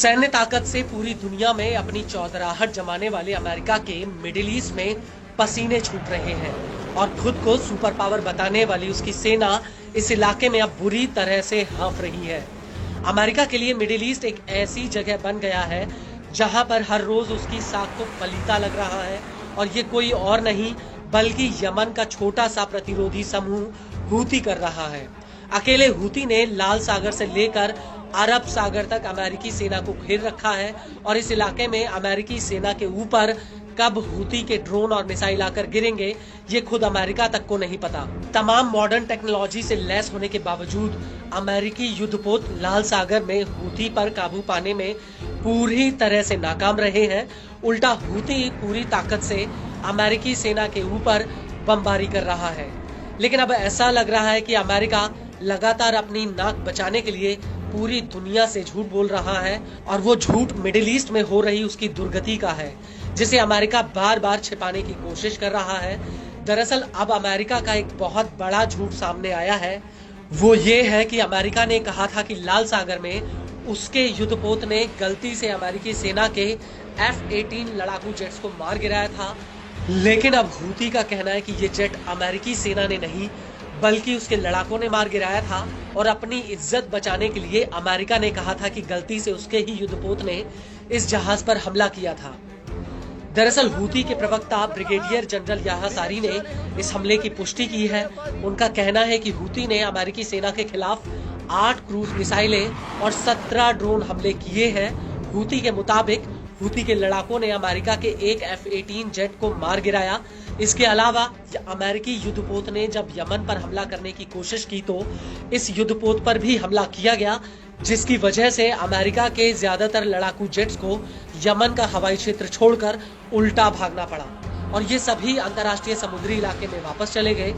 सैन्य ताकत से पूरी दुनिया में अपनी चौधराहट जमाने वाले अमेरिका के मिडिल ईस्ट में पसीने छूट रहे हैं और खुद को सुपर पावर बताने वाली उसकी सेना इस इलाके में अब बुरी तरह से हाँफ रही है। अमेरिका के लिए मिडिल ईस्ट एक ऐसी जगह बन गया है जहां पर हर रोज उसकी साख को पलीता लग रहा है और ये कोई और नहीं बल्कि यमन का छोटा सा प्रतिरोधी समूह हूती कर रहा है। अकेले हूती ने लाल सागर से लेकर अरब सागर तक अमेरिकी सेना को घेर रखा है और इस इलाके में अमेरिकी सेना के ऊपर कब हूती के ड्रोन और मिसाइल आकर गिरेंगे ये खुद अमेरिका तक को नहीं पता। तमाम मॉडर्न टेक्नोलॉजी से लैस होने के बावजूद अमेरिकी युद्धपोत लाल सागर में हूती पर काबू पाने में पूरी तरह से नाकाम रहे हैं। उल्टा हूती पूरी ताकत से अमेरिकी सेना के ऊपर बमबारी कर रहा है। लेकिन अब ऐसा लग रहा है कि अमेरिका लगातार अपनी नाक बचाने के लिए पूरी दुनिया से झूठ बोल रहा है और वो झूठ मिडिल ईस्ट में हो रही उसकी दुर्गति का है जिसे अमेरिका बार बार छिपाने की कोशिश कर रहा है। दरअसल अब अमेरिका का एक बहुत बड़ा झूठ सामने आया है। वो ये है कि अमेरिका ने कहा था कि लाल सागर में उसके युद्धपोत ने गलती से अमेरिकी सेना के F-18 लड़ाकू जेट्स को मार गिराया था। लेकिन अब हूती का कहना है कि ये जेट अमेरिकी सेना ने नहीं बल्कि उसके लड़ाकों ने मार गिराया था और अपनी इज्जत बचाने के लिए अमेरिका ने कहा था कि गलती से उसके ही युद्धपोत ने इस जहाज पर हमला किया था। दरअसल हूती के प्रवक्ता ब्रिगेडियर जनरल याह्या सारी ने इस हमले की पुष्टि की है। उनका कहना है कि हूती ने अमेरिकी सेना के खिलाफ 8 क्रूज मिसाइलें और 17 ड्रोन हमले किए हैं। हूती के मुताबिक हूती के लड़ाकों ने अमेरिका के एक F-18 जेट को मार गिराया। इसके अलावा अमेरिकी युद्धपोत ने जब यमन पर हमला करने की कोशिश की तो इस युद्धपोत पर भी हमला किया गया जिसकी वजह से अमेरिका के ज्यादातर लड़ाकू जेट्स को यमन का हवाई क्षेत्र छोड़कर उल्टा भागना पड़ा और ये सभी अंतर्राष्ट्रीय समुद्री इलाके में वापस चले गए।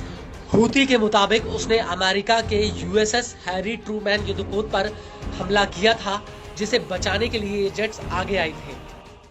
हूती के मुताबिक उसने अमेरिका के USS हैरी ट्रूमैन युद्धपोत पर हमला किया था जिसे बचाने के लिए ये जेट्स आगे आए थे।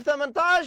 F-18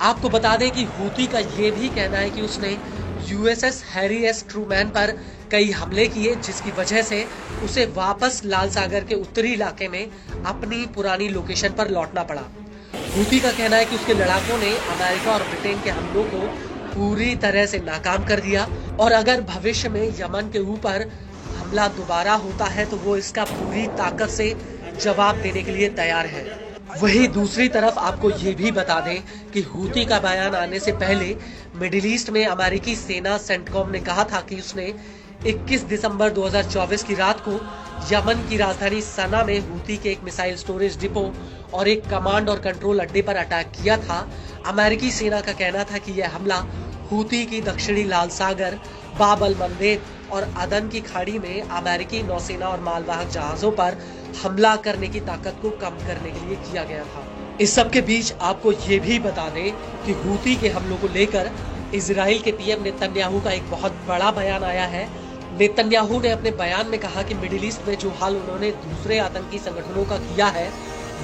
आपको बता दें कि हूती का ये भी कहना है कि उसने USS हैरी एस ट्रूमैन पर कई हमले किए जिसकी वजह से उसे वापस लाल सागर के उत्तरी इलाके में अपनी पुरानी लोकेशन पर लौटना पड़ा। हूती का कहना है कि उसके लड़ाकों ने अमेरिका और ब्रिटेन के हमलों को पूरी तरह से नाकाम कर दिया और अगर भविष्य में यमन के ऊपर हमला दोबारा होता है तो वो इसका पूरी ताकत से जवाब देने के लिए तैयार है। वहीं दूसरी तरफ आपको ये भी बता दें कि हूती का बयान आने से पहले मिडिल ईस्ट में अमेरिकी सेना सेंटकॉम ने कहा था कि उसने 21 दिसंबर 2024 की रात को यमन की राजधानी सना में हूती के एक मिसाइल स्टोरेज डिपो और एक कमांड और कंट्रोल अड्डे पर अटैक किया था। अमेरिकी सेना का कहना था कि यह हमला हूती की दक्षिणी लाल सागर, बाब अल मंदेब और अदन की खाड़ी में अमेरिकी नौसेना और मालवाहक जहाजों पर हमला करने की ताकत को कम करने के लिए किया गया था। इस सब के बीच आपको ये भी बता दें कि हूती के हमलों को लेकर इजराइल के PM नेतन्याहू का एक बहुत बड़ा बयान आया है। नेतन्याहू ने अपने बयान में कहा कि मिडिल ईस्ट में जो हाल उन्होंने दूसरे आतंकी संगठनों का किया है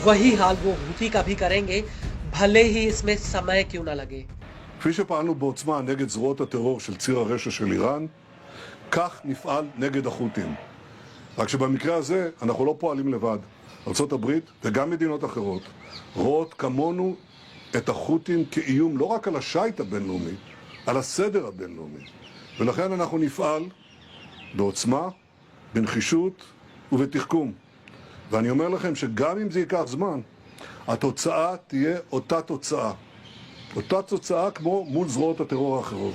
वही हाल वो हूती का भी करेंगे भले ही इसमें समय क्यों न लगे। כפי שפעלנו בעוצמה נגד זרועות הטרור של ציר הרשע של איראן, כך נפעל נגד החות'ים. רק שבמקרה הזה אנחנו לא פועלים לבד. ארצות הברית וגם מדינות אחרות רואות כמונו את החות'ים כאיום לא רק על השייט הבינלאומי, על הסדר הבינלאומי. ולכן אנחנו נפעל בעוצמה, בנחישות ובתחכום. ואני אומר לכם שגם אם זה ייקח זמן, התוצאה תהיה אותה תוצאה. אותה תוצאה כמו מול זרועות הטרור האחרות.